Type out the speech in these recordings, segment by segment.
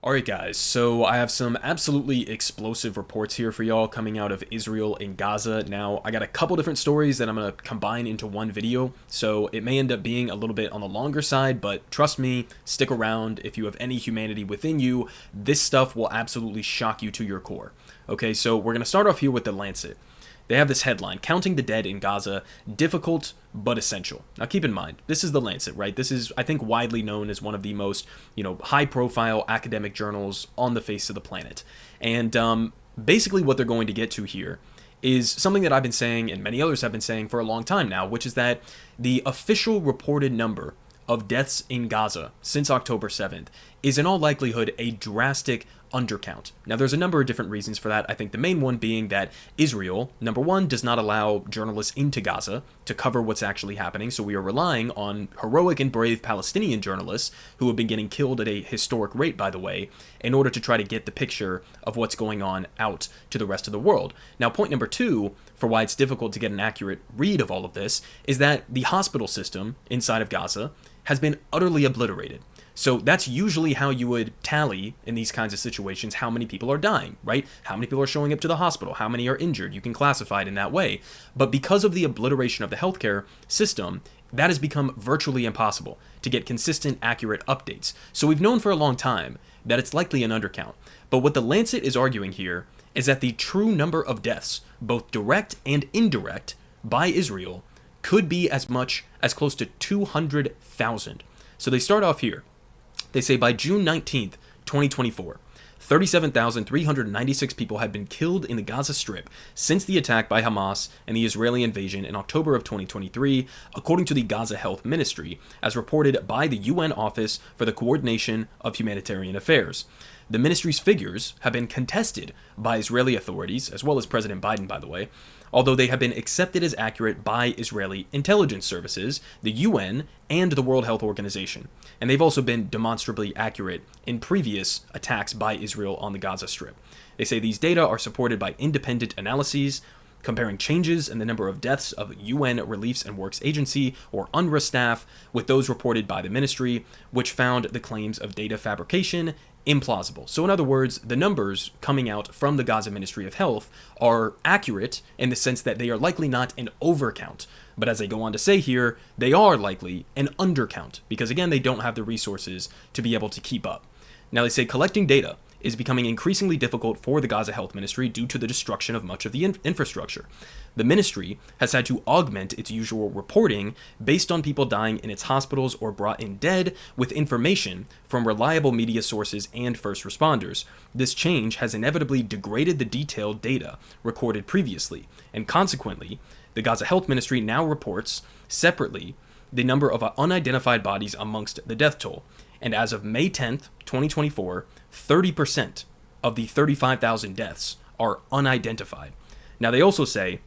Alright guys, so I have some absolutely explosive reports here for y'all coming out of Israel and Gaza. Now, I got a couple different stories that I'm going to combine into one video, so it may end up being a little bit on the longer side, but trust me, stick around. If you have any humanity within you, this stuff will absolutely shock you to your core. Okay, so we're going to start off here with the Lancet. They have this headline, Counting the Dead in Gaza, Difficult but Essential. Now keep in mind, this is the Lancet, right? This is, I think, widely known as one of the most, high-profile academic journals on the face of the planet. And basically what they're going to get to here is something that I've been saying and many others have been saying for a long time now, which is that the official reported number of deaths in Gaza since October 7th is in all likelihood a drastic undercount. Now, there's a number of different reasons for that. I think the main one being that Israel, number one, does not allow journalists into Gaza to cover what's actually happening, so we are relying on heroic and brave Palestinian journalists, who have been getting killed at a historic rate, by the way, in order to try to get the picture of what's going on out to the rest of the world. Now, point number two, for why it's difficult to get an accurate read of all of this, is that the hospital system inside of Gaza has been utterly obliterated. So that's usually how you would tally in these kinds of situations how many people are dying, right? How many people are showing up to the hospital? How many are injured? You can classify it in that way. But because of the obliteration of the healthcare system, that has become virtually impossible to get consistent, accurate updates. So we've known for a long time that it's likely an undercount. But what the Lancet is arguing here is that the true number of deaths, both direct and indirect, by Israel could be as much as close to 200,000. So they start off here. They say by June 19th, 2024, 37,396 people had been killed in the Gaza Strip since the attack by Hamas and the Israeli invasion in October of 2023, according to the Gaza Health Ministry, as reported by the UN Office for the Coordination of Humanitarian Affairs. The ministry's figures have been contested by Israeli authorities, as well as President Biden, by the way, although they have been accepted as accurate by Israeli intelligence services, the UN, and the World Health Organization. And they've also been demonstrably accurate in previous attacks by Israel on the Gaza Strip. They say these data are supported by independent analyses, comparing changes in the number of deaths of UN Reliefs and Works Agency, or UNRWA staff, with those reported by the ministry, which found the claims of data fabrication implausible. So in other words, the numbers coming out from the Gaza Ministry of Health are accurate in the sense that they are likely not an overcount. But as they go on to say here, they are likely an undercount, because again, they don't have the resources to be able to keep up. Now they say collecting data is becoming increasingly difficult for the Gaza Health Ministry due to the destruction of much of the infrastructure. The ministry has had to augment its usual reporting based on people dying in its hospitals or brought in dead with information from reliable media sources and first responders. This change has inevitably degraded the detailed data recorded previously, and consequently, the Gaza Health Ministry now reports separately the number of unidentified bodies amongst the death toll. And as of May 10th, 2024, 30% of the 35,000 deaths are unidentified. Now, they also say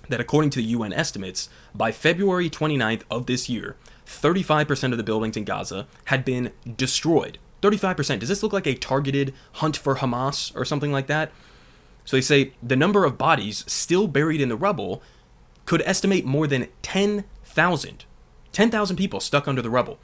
that according to the UN estimates, by February 29th of this year, 35% of the buildings in Gaza had been destroyed. 35%. Does this look like a targeted hunt for Hamas or something like that? So they say the number of bodies still buried in the rubble could estimate more than 10,000. 10,000 people stuck under the rubble.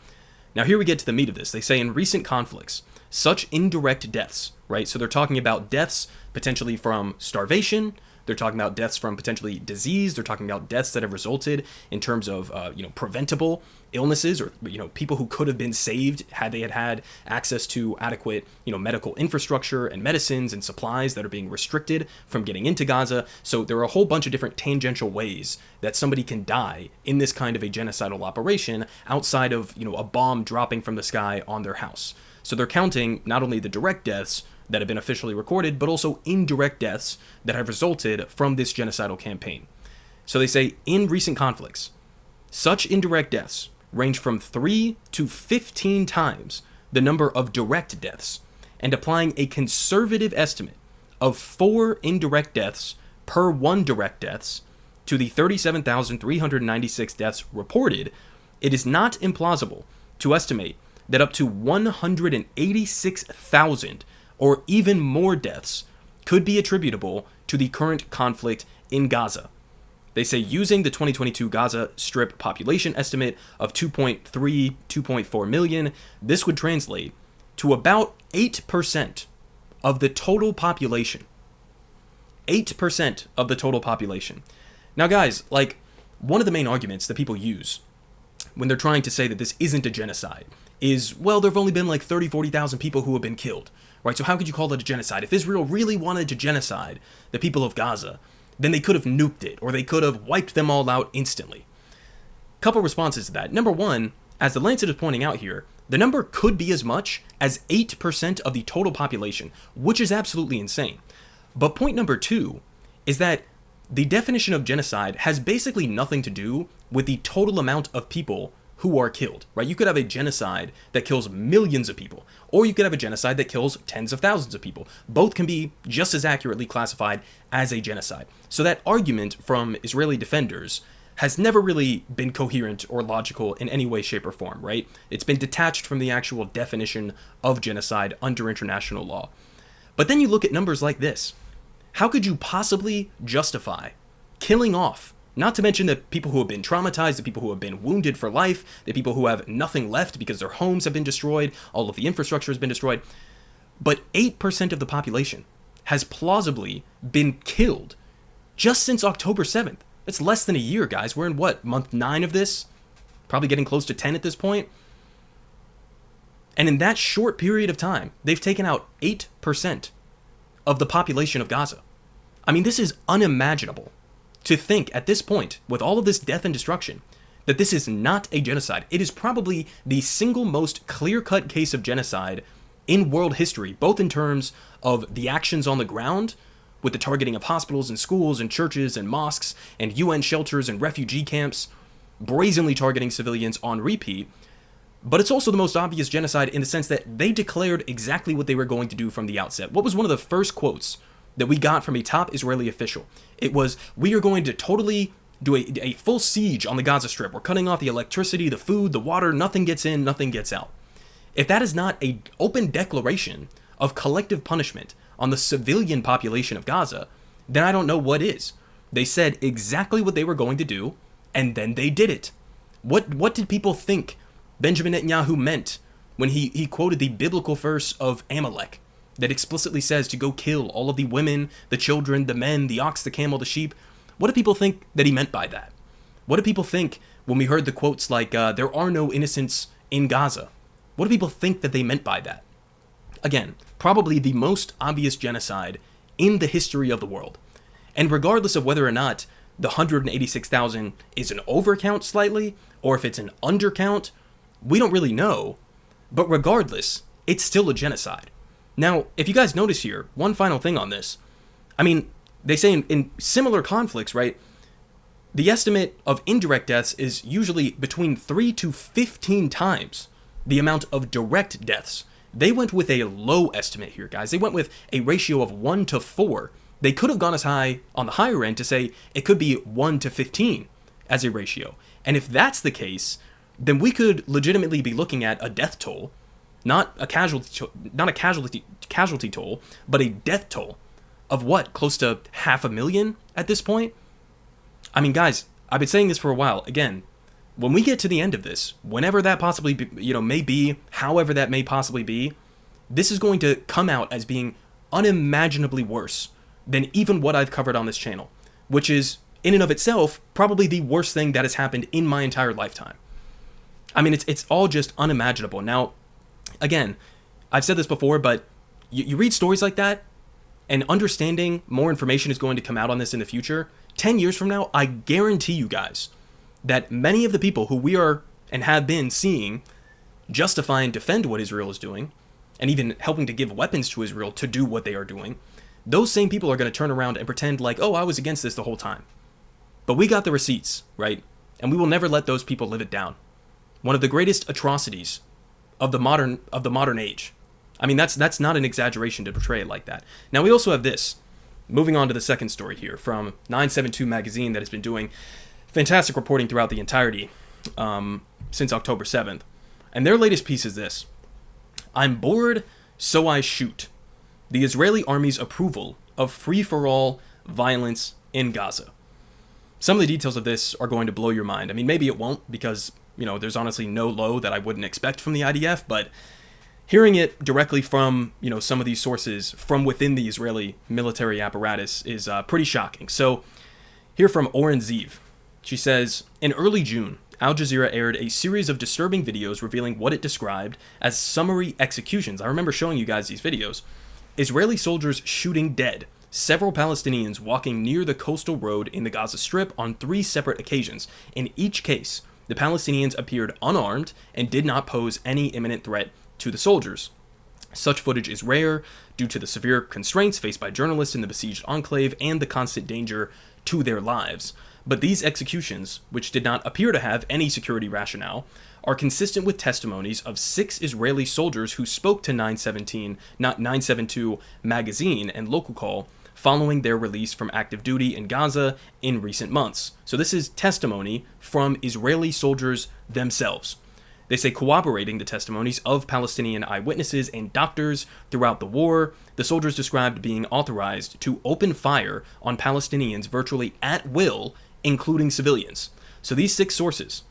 Now here we get to the meat of this. They say in recent conflicts, such indirect deaths, right? So they're talking about deaths potentially from starvation. They're talking about deaths from potentially disease. They're talking about deaths that have resulted in terms of, preventable illnesses, or, people who could have been saved had they had access to adequate, medical infrastructure and medicines and supplies that are being restricted from getting into Gaza. So there are a whole bunch of different tangential ways that somebody can die in this kind of a genocidal operation outside of, a bomb dropping from the sky on their house. So they're counting not only the direct deaths that have been officially recorded, but also indirect deaths that have resulted from this genocidal campaign. So they say in recent conflicts, such indirect deaths range from 3 to 15 times the number of direct deaths, and applying a conservative estimate of 4 indirect deaths per 1 direct deaths to the 37,396 deaths reported, it is not implausible to estimate that up to 186,000 or even more deaths could be attributable to the current conflict in Gaza. They say using the 2022 Gaza Strip population estimate of 2.3, 2.4 million, this would translate to about 8% of the total population. 8% of the total population. Now, guys, like, one of the main arguments that people use when they're trying to say that this isn't a genocide is, well, there have only been like 30, 40,000 people who have been killed, right? So how could you call it a genocide? If Israel really wanted to genocide the people of Gaza, then they could have nuked it, or they could have wiped them all out instantly. Couple responses to that. Number one, as the Lancet is pointing out here, the number could be as much as 8% of the total population, which is absolutely insane. But point number two is that the definition of genocide has basically nothing to do with the total amount of people who are killed, right? You could have a genocide that kills millions of people, or you could have a genocide that kills tens of thousands of people. Both can be just as accurately classified as a genocide. So that argument from Israeli defenders has never really been coherent or logical in any way, shape, or form, right? It's been detached from the actual definition of genocide under international law. But then you look at numbers like this. How could you possibly justify killing off, not to mention the people who have been traumatized, the people who have been wounded for life, the people who have nothing left because their homes have been destroyed, all of the infrastructure has been destroyed, but 8% of the population has plausibly been killed just since October 7th. That's less than a year, guys. We're in what, month 9 of this? Probably getting close to 10 at this point. And in that short period of time, they've taken out 8% of the population of Gaza. I mean, this is unimaginable to think at this point, with all of this death and destruction, that this is not a genocide. It is probably the single most clear-cut case of genocide in world history, both in terms of the actions on the ground, with the targeting of hospitals and schools and churches and mosques and UN shelters and refugee camps, brazenly targeting civilians on repeat. But it's also the most obvious genocide in the sense that they declared exactly what they were going to do from the outset. What was one of the first quotes that we got from a top Israeli official? It was, "We are going to totally do a full siege on the Gaza Strip. We're cutting off the electricity, the food, the water, nothing gets in, nothing gets out." If that is not an open declaration of collective punishment on the civilian population of Gaza, then I don't know what is. They said exactly what they were going to do, and then they did it. What did people think Benjamin Netanyahu meant when he quoted the biblical verse of Amalek that explicitly says to go kill all of the women, the children, the men, the ox, the camel, the sheep? What do people think that he meant by that? What do people think when we heard the quotes like, there are no innocents in Gaza? What do people think that they meant by that? Again, probably the most obvious genocide in the history of the world. And regardless of whether or not the 186,000 is an overcount slightly, or if it's an undercount, we don't really know. But regardless, it's still a genocide. Now, if you guys notice here, one final thing on this. I mean, they say in similar conflicts, right, the estimate of indirect deaths is usually between 3 to 15 times the amount of direct deaths. They went with a low estimate here, guys. They went with a ratio of 1 to 4. They could have gone as high on the higher end to say it could be 1 to 15 as a ratio. And if that's the case, then we could legitimately be looking at a death toll, not a casualty toll, but a death toll of what, close to 500,000 at this point? I mean, guys, I've been saying this for a while. Again, when we get to the end of this, whenever that possibly may be, however that may possibly be, this is going to come out as being unimaginably worse than even what I've covered on this channel, which is, in and of itself, probably the worst thing that has happened in my entire lifetime. I mean, it's all just unimaginable. Now, again, I've said this before, but you read stories like that, and understanding more information is going to come out on this in the future. 10 years from now, I guarantee you guys that many of the people who we are and have been seeing justify and defend what Israel is doing, and even helping to give weapons to Israel to do what they are doing, those same people are going to turn around and pretend like, oh, I was against this the whole time. But we got the receipts, right? And we will never let those people live it down. One of the greatest atrocities of the modern age. I mean, that's not an exaggeration to portray it like that. Now, we also have this. Moving on to the second story here from 972 magazine that has been doing fantastic reporting throughout the entirety since October 7th. And their latest piece is this. I'm bored, so I shoot. The Israeli army's approval of free-for-all violence in Gaza. Some of the details of this are going to blow your mind. I mean, maybe it won't, because, there's honestly no low that I wouldn't expect from the IDF, but Hearing it directly from, some of these sources from within the Israeli military apparatus is pretty shocking. So, here from Oren Ziv, she says, in early June, Al Jazeera aired a series of disturbing videos revealing what it described as summary executions. I remember showing you guys these videos. Israeli soldiers shooting dead several Palestinians walking near the coastal road in the Gaza Strip on 3 separate occasions. In each case, the Palestinians appeared unarmed and did not pose any imminent threat to the soldiers. Such footage is rare due to the severe constraints faced by journalists in the besieged enclave and the constant danger to their lives. But these executions, which did not appear to have any security rationale, are consistent with testimonies of 6 Israeli soldiers who spoke to 972 magazine and local call following their release from active duty in Gaza in recent months. So this is testimony from Israeli soldiers themselves. They say, corroborating the testimonies of Palestinian eyewitnesses and doctors throughout the war, the soldiers described being authorized to open fire on Palestinians virtually at will, including civilians. So these 6 sources,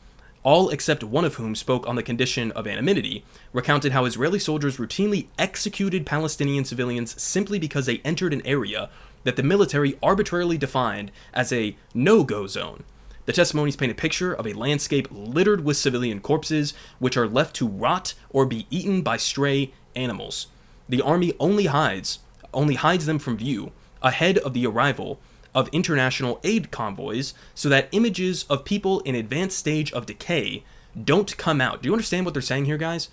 all except one of whom spoke on the condition of anonymity, recounted how Israeli soldiers routinely executed Palestinian civilians simply because they entered an area that the military arbitrarily defined as a no-go zone. The testimonies paint a picture of a landscape littered with civilian corpses, which are left to rot or be eaten by stray animals. The army only hides them from view ahead of the arrival of international aid convoys so that images of people in advanced stage of decay don't come out. Do you understand what they're saying here, guys?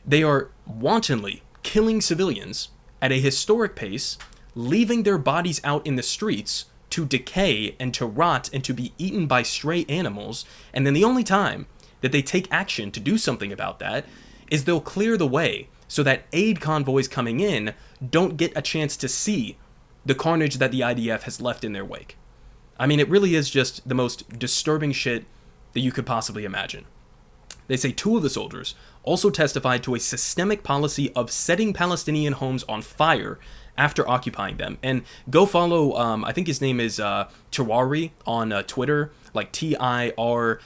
They are wantonly killing civilians at a historic pace, leaving their bodies out in the streets to decay and to rot and to be eaten by stray animals, and then the only time that they take action to do something about that is they'll clear the way so that aid convoys coming in don't get a chance to see the carnage that the IDF has left in their wake. I mean, it really is just the most disturbing shit that you could possibly imagine. They say 2 of the soldiers also testified to a systemic policy of setting Palestinian homes on fire after occupying them. And go follow, I think his name is Tiwari on Twitter, like Tirwari,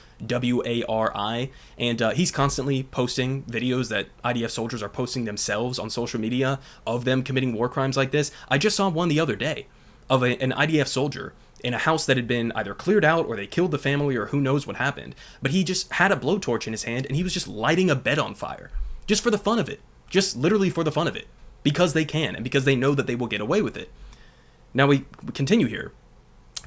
and he's constantly posting videos that IDF soldiers are posting themselves on social media of them committing war crimes like this. I just saw one the other day of an IDF soldier in a house that had been either cleared out or they killed the family or who knows what happened. But he just had a blowtorch in his hand and he was just lighting a bed on fire. Just for the fun of it. Just literally for the fun of it. Because they can and because they know that they will get away with it. Now we continue here.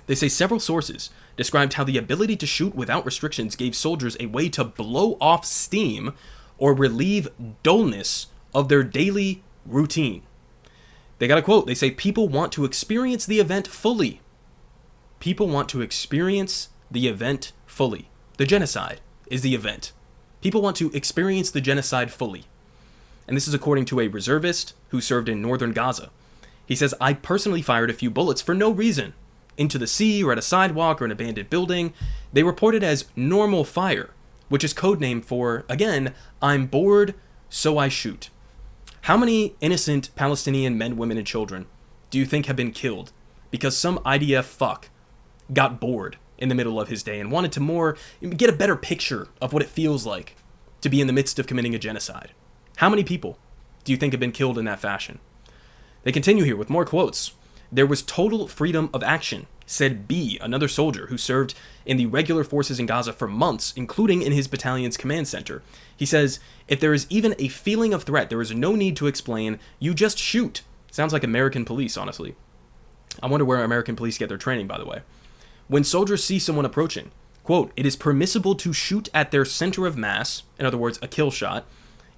They say several sources described how the ability to shoot without restrictions gave soldiers a way to blow off steam or relieve dullness of their daily routine. They got a quote. They say, people want to experience the event fully. People want to experience the event fully. The genocide is the event. People want to experience the genocide fully. And this is according to a reservist who served in northern Gaza. He says, I personally fired a few bullets for no reason into the sea or at a sidewalk or an abandoned building. They report it as normal fire, which is codename for, again, I'm bored, so I shoot. How many innocent Palestinian men, women, and children do you think have been killed because some IDF fuck got bored in the middle of his day and wanted to get a better picture of what it feels like to be in the midst of committing a genocide? How many people do you think have been killed in that fashion? They continue here with more quotes. There was total freedom of action, said B, another soldier who served in the regular forces in Gaza for months, including in his battalion's command center. He says, if there is even a feeling of threat, there is no need to explain. You just shoot. Sounds like American police, honestly. I wonder where American police get their training, by the way. When soldiers see someone approaching, quote, it is permissible to shoot at their center of mass, in other words, a kill shot,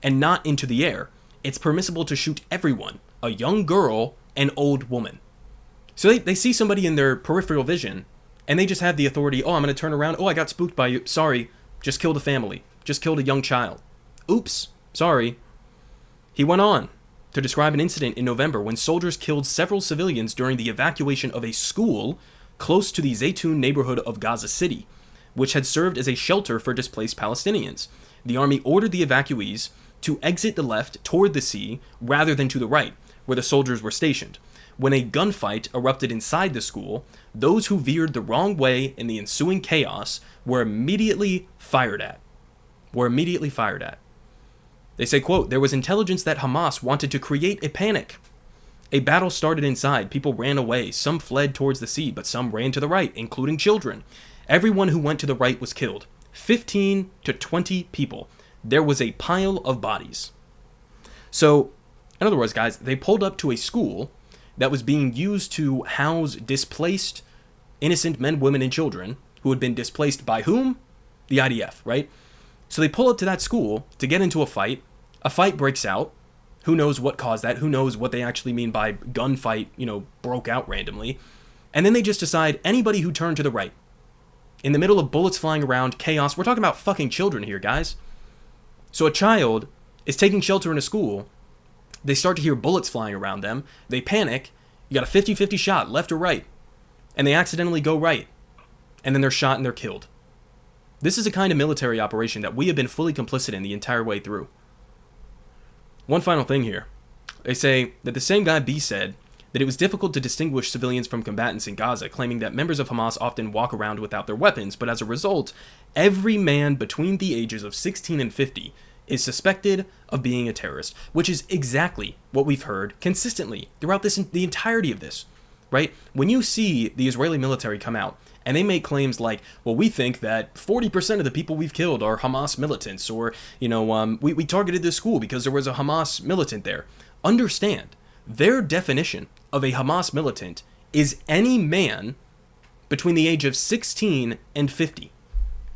and not into the air. It's permissible to shoot everyone, a young girl, an old woman. So they see somebody in their peripheral vision, and they just have the authority, oh, I'm going to turn around, oh, I got spooked by you, sorry, just killed a family, just killed a young child. Oops, sorry. He went on to describe an incident in November when soldiers killed several civilians during the evacuation of a school close to the Zaytun neighborhood of Gaza City, which had served as a shelter for displaced Palestinians. The army ordered the evacuees to exit the left toward the sea rather than to the right, where the soldiers were stationed. When a gunfight erupted inside the school, those who veered the wrong way in the ensuing chaos were immediately fired at. They say, quote, "There was intelligence that Hamas wanted to create a panic. A battle started inside. People ran away. Some fled towards the sea, but some ran to the right, including children. Everyone who went to the right was killed. 15 to 20 people. There was a pile of bodies." So, in other words, guys, they pulled up to a school that was being used to house displaced innocent men, women, and children who had been displaced by whom? The IDF, right? So they pull up to that school to get into a fight. A fight breaks out. Who knows what caused that? Who knows what they actually mean by gunfight, broke out randomly. And then they just decide anybody who turned to the right. In the middle of bullets flying around, chaos. We're talking about fucking children here, guys. So a child is taking shelter in a school. They start to hear bullets flying around them. They panic. You got a 50-50 shot, left or right. And they accidentally go right. And then they're shot and they're killed. This is a kind of military operation that we have been fully complicit in the entire way through. One final thing here. They say that the same guy B said that it was difficult to distinguish civilians from combatants in Gaza, claiming that members of Hamas often walk around without their weapons, but as a result, every man between the ages of 16 and 50 is suspected of being a terrorist, which is exactly what we've heard consistently throughout the entirety of this, right? When you see the Israeli military come out and they make claims like, well, we think that 40% of the people we've killed are Hamas militants, or, we targeted this school because there was a Hamas militant there. Understand, their definition of a Hamas militant is any man between the age of 16 and 50.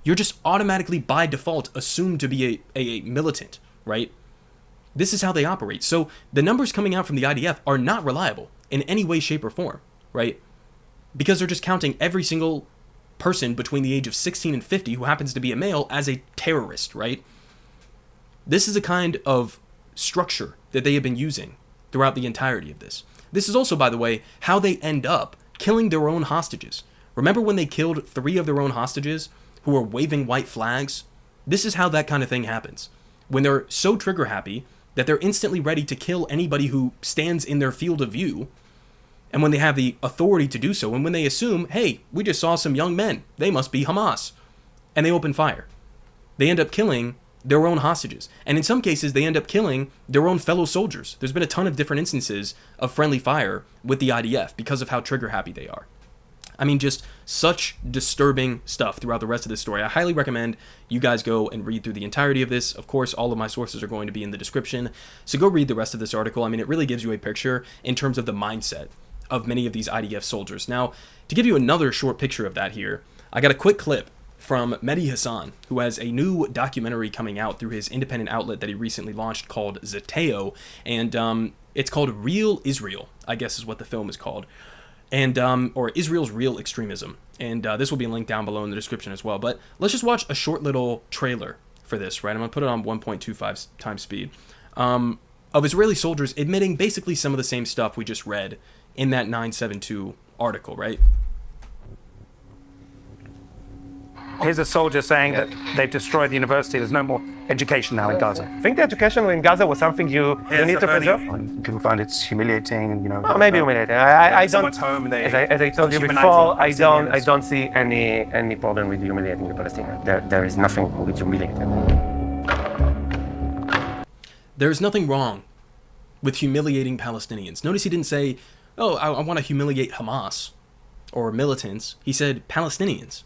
You're just automatically by default assumed to be a militant, right? This is how they operate. So the numbers coming out from the IDF are not reliable in any way, shape, or form, right? Because they're just counting every single person between the age of 16 and 50 who happens to be a male as a terrorist, right? This is a kind of structure that they have been using throughout the entirety of this. This is also, by the way, how they end up killing their own hostages. Remember when they killed 3 of their own hostages who were waving white flags? This is how that kind of thing happens. When they're so trigger happy that they're instantly ready to kill anybody who stands in their field of view, and when they have the authority to do so, and when they assume, hey, we just saw some young men, they must be Hamas, and they open fire. They end up killing their own hostages. And in some cases, they end up killing their own fellow soldiers. There's been a ton of different instances of friendly fire with the IDF because of how trigger happy they are. I mean, just such disturbing stuff throughout the rest of this story. I highly recommend you guys go and read through the entirety of this. Of course, all of my sources are going to be in the description, so go read the rest of this article. I mean, it really gives you a picture in terms of the mindset of many of these IDF soldiers. Now, to give you another short picture of that here, I got a quick clip from Mehdi Hassan, who has a new documentary coming out through his independent outlet that he recently launched called Zeteo, and it's called Real Israel, I guess is what the film is called, and or Israel's Real Extremism, and this will be linked down below in the description as well. But let's just watch a short little trailer for this, right? I'm going to put it on 1.25 times speed, of Israeli soldiers admitting basically some of the same stuff we just read in that 972 article, right? Here's a soldier saying that they've destroyed the university. There's no more education now in Gaza. I think the education in Gaza was something you need to preserve. People find it's humiliating, Oh, maybe humiliating. I don't. Someone's home and As I told you before, I don't see any problem with humiliating the Palestinians. There is nothing with humiliating. There is nothing wrong with humiliating Palestinians. Notice he didn't say, oh, I want to humiliate Hamas or militants. He said Palestinians.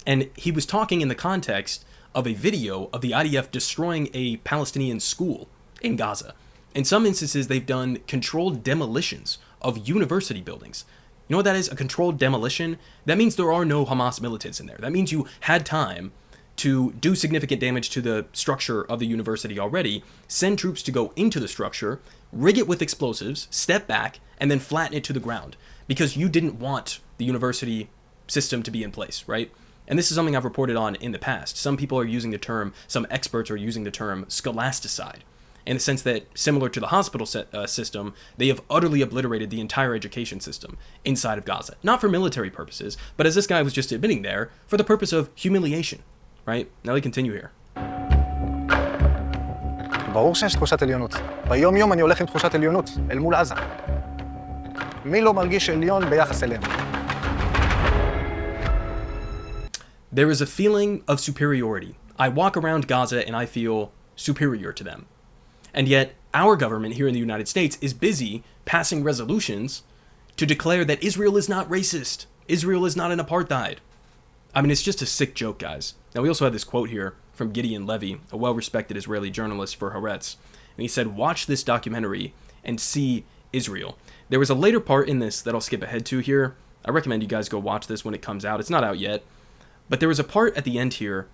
And he was talking in the context of a video of the IDF destroying a Palestinian school in Gaza. In some instances, they've done controlled demolitions of university buildings. You know what that is? A controlled demolition? That means there are no Hamas militants in there. That means you had time to do significant damage to the structure of the university already, send troops to go into the structure, rig it with explosives, step back, and then flatten it to the ground. Because you didn't want the university system to be in place, right? And this is something I've reported on in the past. Some people are using the term, some experts are using the term scholasticide, in the sense that, similar to the hospital system, they have utterly obliterated the entire education system inside of Gaza. Not for military purposes, but as this guy was just admitting there, for the purpose of humiliation, right? Now we continue here. ברור שיש תחושת עליונות. ביום יום אני הולך עם תחושת עליונות, אל מול עזה. מי לא מרגיש עליון ביחס אליהם? There is a feeling of superiority. I walk around Gaza and I feel superior to them. And yet, our government here in the United States is busy passing resolutions to declare that Israel is not racist. Israel is not an apartheid. I mean, it's just a sick joke, guys. Now, we also have this quote here from Gideon Levy, a well-respected Israeli journalist for Haaretz. And he said, "Watch this documentary and see Israel." There was a later part in this that I'll skip ahead to here. I recommend you guys go watch this when it comes out. It's not out yet. But there was a part at the end here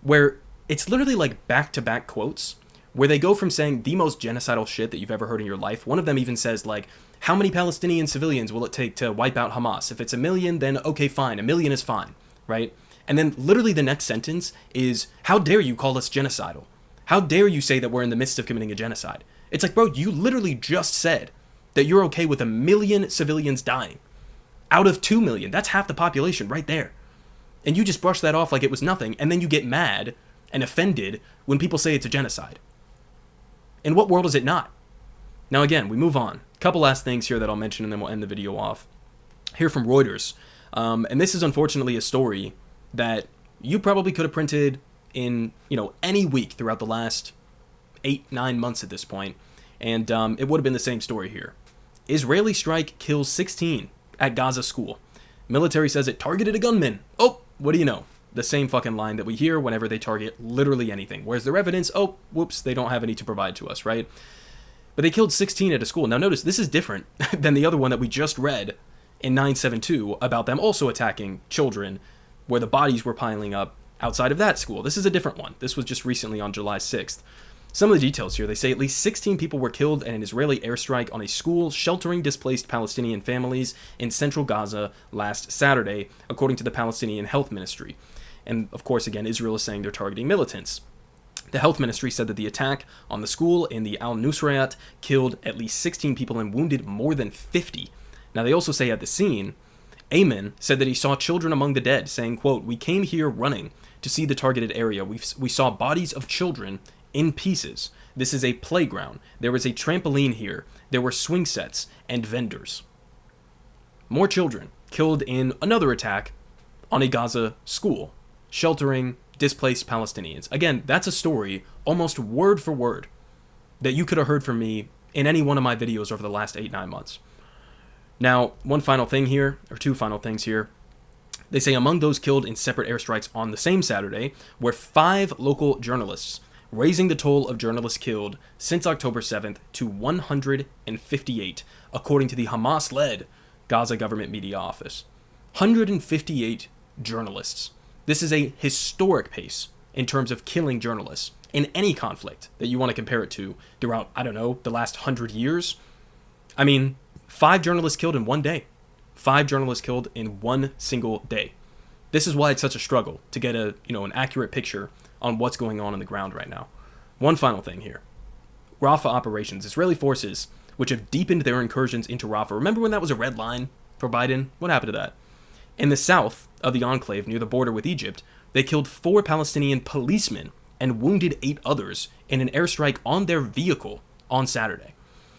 where it's literally like back-to-back quotes where they go from saying the most genocidal shit that you've ever heard in your life. One of them even says, like, how many Palestinian civilians will it take to wipe out Hamas? If it's 1 million, then okay, fine. 1 million is fine, right? And then literally the next sentence is, how dare you call us genocidal? How dare you say that we're in the midst of committing a genocide? It's like, bro, you literally just said that you're okay with 1 million civilians dying out of 2 million. That's half the population right there. And you just brush that off like it was nothing, and then you get mad and offended when people say it's a genocide. In what world is it not? Now again, we move on. Couple last things here that I'll mention, and then we'll end the video off. Here from Reuters. And this is unfortunately a story that you probably could have printed in, any week throughout the last 8-9 months at this point. And it would have been the same story here. Israeli strike kills 16 at Gaza school. Military says it targeted a gunman. Oh, what do you know? The same fucking line that we hear whenever they target literally anything. Where's their evidence? Oh, whoops, they don't have any to provide to us, right? But they killed 16 at a school. Now notice, this is different than the other one that we just read in 972 about them also attacking children where the bodies were piling up outside of that school. This is a different one. This was just recently on July 6th. Some of the details here, they say at least 16 people were killed in an Israeli airstrike on a school sheltering displaced Palestinian families in central Gaza last Saturday, according to the Palestinian Health Ministry. And of course, again, Israel is saying they're targeting militants. The health ministry said that the attack on the school in the Al-Nusrayat killed at least 16 people and wounded more than 50. Now, they also say at the scene, Ayman said that he saw children among the dead, saying, quote, "We came here running to see the targeted area. We saw bodies of children in pieces. This is a playground. There was a trampoline here. There were swing sets and vendors." More children killed in another attack on a Gaza school, sheltering displaced Palestinians. Again, that's a story, almost word for word, that you could have heard from me in any one of my videos over the last 8-9 months. Now, one final thing here, or two final things here. They say among those killed in separate airstrikes on the same Saturday were 5 local journalists, raising the toll of journalists killed since October 7th to 158, according to the Hamas-led Gaza government media office. 158 journalists. This is a historic pace in terms of killing journalists in any conflict that you want to compare it to throughout, the last 100 years. I mean, 5 journalists killed in one day. 5 journalists killed in one single day. This is why it's such a struggle to get an accurate picture on what's going on the ground right now. One final thing here. Rafah operations. Israeli forces, which have deepened their incursions into Rafah. Remember when that was a red line for Biden? What happened to that? In the south of the enclave near the border with Egypt, they killed 4 Palestinian policemen and wounded 8 others in an airstrike on their vehicle on Saturday.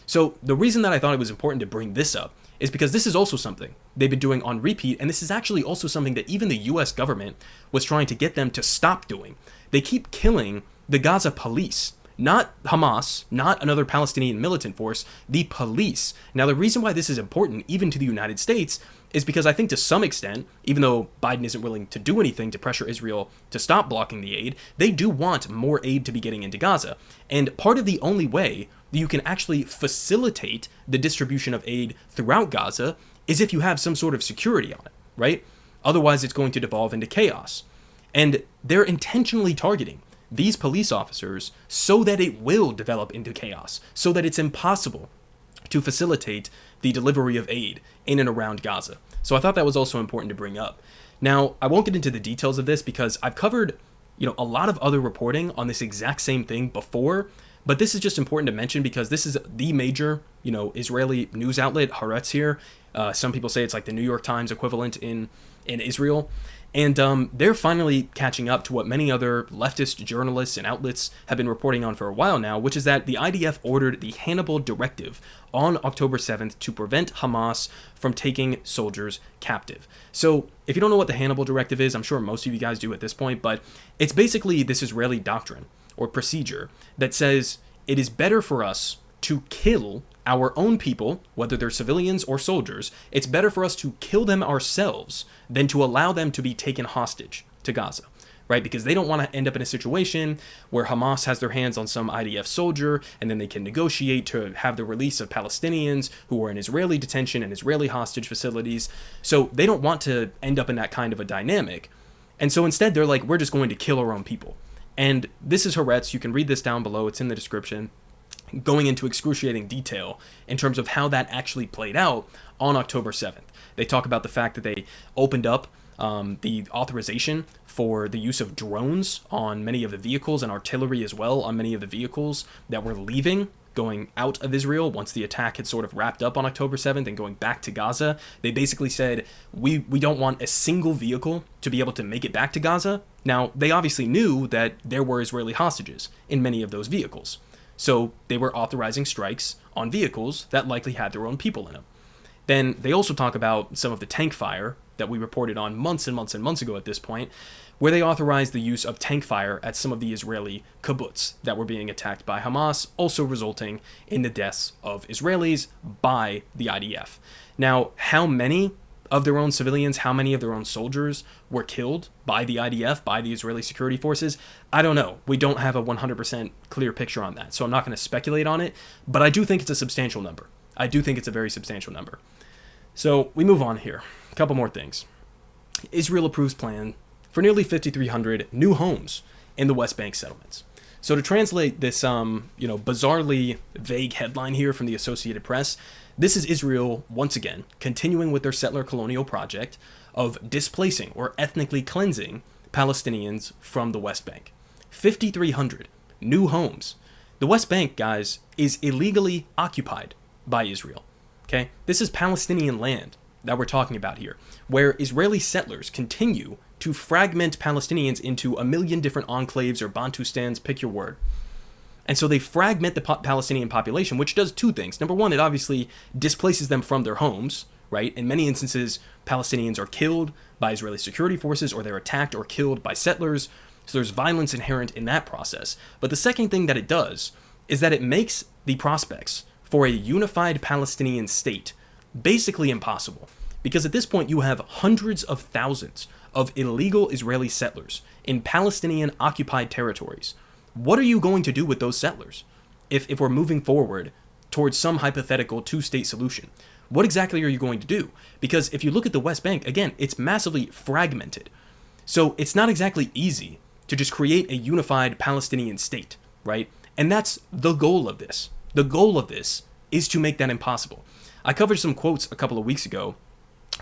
So the reason that I thought it was important to bring this up is because this is also something they've been doing on repeat, and this is actually also something that even the US government was trying to get them to stop doing. They keep killing the Gaza police. Not Hamas, not another Palestinian militant force, the police. Now, the reason why this is important, even to the United States, is because I think to some extent, even though Biden isn't willing to do anything to pressure Israel to stop blocking the aid, they do want more aid to be getting into Gaza. And part of the only way that you can actually facilitate the distribution of aid throughout Gaza is if you have some sort of security on it, right? Otherwise, it's going to devolve into chaos. And they're intentionally targeting these police officers so that it will develop into chaos, so that it's impossible to facilitate the delivery of aid in and around Gaza. So I thought that was also important to bring up. Now, I won't get into the details of this because I've covered, a lot of other reporting on this exact same thing before, but this is just important to mention because this is the major, Israeli news outlet, Haaretz here. Some people say it's like the New York Times equivalent in Israel. And they're finally catching up to what many other leftist journalists and outlets have been reporting on for a while now, which is that the IDF ordered the Hannibal Directive on October 7th to prevent Hamas from taking soldiers captive. So if you don't know what the Hannibal Directive is, I'm sure most of you guys do at this point, but it's basically this Israeli doctrine or procedure that says it is better for us to kill our own people, whether they're civilians or soldiers. It's better for us to kill them ourselves than to allow them to be taken hostage to Gaza, right? Because they don't want to end up in a situation where Hamas has their hands on some IDF soldier and then they can negotiate to have the release of Palestinians who are in Israeli detention and Israeli hostage facilities. So they don't want to end up in that kind of a dynamic. And so instead they're like, we're just going to kill our own people. And this is Haaretz. You can read this down below. It's in the description, going into excruciating detail in terms of how that actually played out on October 7th. They talk about the fact that they opened up the authorization for the use of drones on many of the vehicles and artillery as well on many of the vehicles that were leaving, going out of Israel once the attack had sort of wrapped up on October 7th and going back to Gaza. They basically said, we don't want a single vehicle to be able to make it back to Gaza. Now, they obviously knew that there were Israeli hostages in many of those vehicles. So they were authorizing strikes on vehicles that likely had their own people in them. Then they also talk about some of the tank fire that we reported on months and months and months ago at this point, where they authorized the use of tank fire at some of the Israeli kibbutz that were being attacked by Hamas, also resulting in the deaths of Israelis by the IDF. Now, how many of their own civilians, how many of their own soldiers were killed by the IDF, by the Israeli security forces? I don't know. We don't have a 100% clear picture on that, so I'm not going to speculate on it, but I do think it's a substantial number. I do think it's a very substantial number. So we move on here. A couple more things. Israel approves plan for nearly 5,300 new homes in the West Bank settlements. So to translate this, bizarrely vague headline here from the Associated Press, this is Israel, once again, continuing with their settler colonial project of displacing or ethnically cleansing Palestinians from the West Bank. 5,300 new homes. The West Bank, guys, is illegally occupied by Israel. Okay? This is Palestinian land that we're talking about here, where Israeli settlers continue to fragment Palestinians into a million different enclaves or Bantustans, pick your word. And so they fragment the Palestinian population, which does two things. Number one, it obviously displaces them from their homes, right? In many instances, Palestinians are killed by Israeli security forces, or they're attacked or killed by settlers. So there's violence inherent in that process. But the second thing that it does is that it makes the prospects for a unified Palestinian state basically impossible. Because at this point, you have hundreds of thousands of illegal Israeli settlers in Palestinian occupied territories. What are you going to do with those settlers if we're moving forward towards some hypothetical two-state solution? What exactly are you going to do? Because if you look at the West Bank, again, it's massively fragmented. So it's not exactly easy to just create a unified Palestinian state, right? And that's the goal of this. The goal of this is to make that impossible. I covered some quotes a couple of weeks ago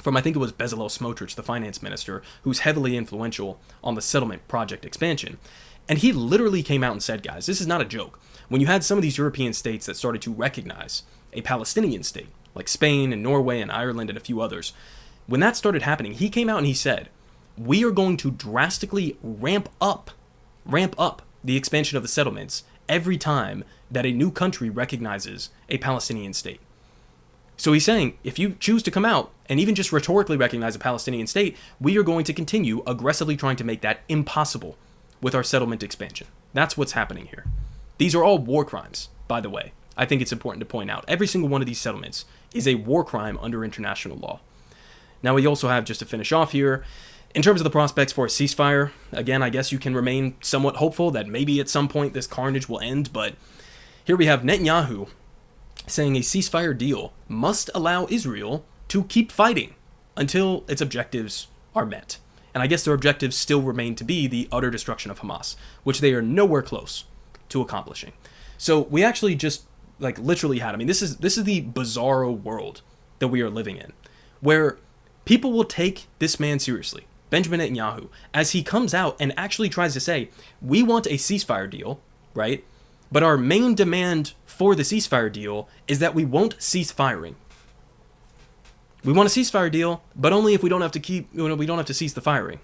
from, I think it was Bezalel Smotrich, the finance minister, who's heavily influential on the settlement project expansion. And he literally came out and said, guys, this is not a joke. When you had some of these European states that started to recognize a Palestinian state, like Spain and Norway and Ireland and a few others, when that started happening, he came out and he said, we are going to drastically ramp up the expansion of the settlements every time that a new country recognizes a Palestinian state. So he's saying, if you choose to come out and even just rhetorically recognize a Palestinian state, we are going to continue aggressively trying to make that impossible with our settlement expansion. That's what's happening here. These are all war crimes, by the way. I think it's important to point out. Every single one of these settlements is a war crime under international law. Now, we also have, just to finish off here, in terms of the prospects for a ceasefire, again, I guess you can remain somewhat hopeful that maybe at some point this carnage will end, but here we have Netanyahu saying a ceasefire deal must allow Israel to keep fighting until its objectives are met. And I guess their objectives still remain to be the utter destruction of Hamas, which they are nowhere close to accomplishing. So we actually just literally had, this is the bizarro world that we are living in, where people will take this man seriously, Benjamin Netanyahu, as he comes out and actually tries to say, we want a ceasefire deal, right? But our main demand for the ceasefire deal is that we won't cease firing. We want a ceasefire deal, but only if we don't have to cease the firing.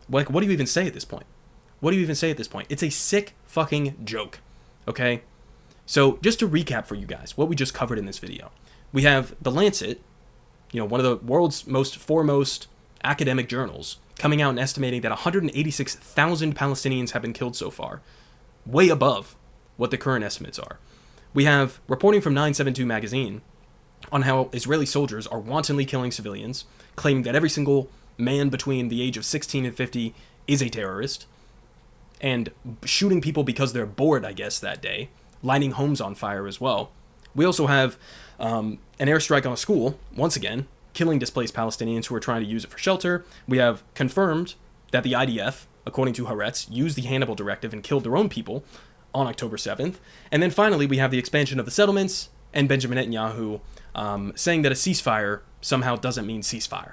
What do you even say at this point? What do you even say at this point? It's a sick fucking joke, okay? So just to recap for you guys, what we just covered in this video. We have the Lancet, one of the world's most foremost academic journals, coming out and estimating that 186,000 Palestinians have been killed so far. Way above what the current estimates are. We have reporting from 972 magazine on how Israeli soldiers are wantonly killing civilians, claiming that every single man between the age of 16 and 50 is a terrorist, and shooting people because they're bored, I guess, that day, lighting homes on fire as well. We also have an airstrike on a school, once again, killing displaced Palestinians who are trying to use it for shelter. We have confirmed that the IDF, according to Haaretz, used the Hannibal Directive and killed their own people on October 7th. And then finally, we have the expansion of the settlements and Benjamin Netanyahu saying that a ceasefire somehow doesn't mean ceasefire.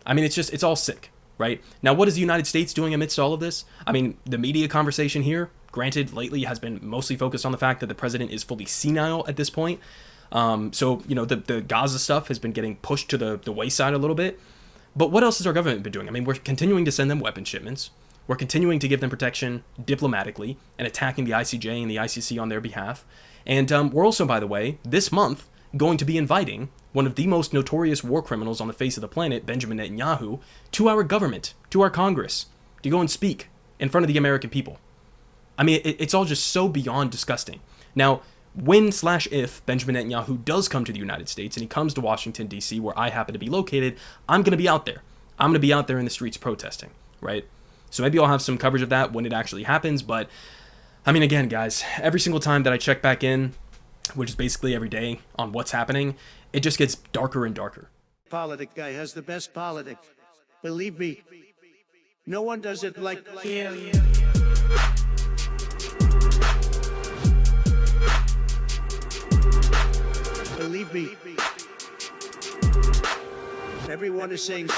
I mean, it's all sick, right? Now, what is the United States doing amidst all of this? I mean, the media conversation here, granted, lately has been mostly focused on the fact that the president is fully senile at this point. So, the Gaza stuff has been getting pushed to the wayside a little bit. But what else has our government been doing? I mean, we're continuing to send them weapon shipments. We're continuing to give them protection diplomatically and attacking the ICJ and the ICC on their behalf. And we're also, by the way, this month going to be inviting one of the most notorious war criminals on the face of the planet, Benjamin Netanyahu, to our government, to our Congress, to go and speak in front of the American people. I mean, it's all just so beyond disgusting. Now, when/if Benjamin Netanyahu does come to the United States and he comes to Washington, D.C., where I happen to be located, I'm going to be out there. I'm going to be out there in the streets protesting, right? So maybe I'll have some coverage of that when it actually happens. But, I mean, again, guys, every single time that I check back in, which is basically every day on what's happening, it just gets darker and darker. Politic guy has the best politic. Believe me, no one does it like him. Believe me, everyone is saying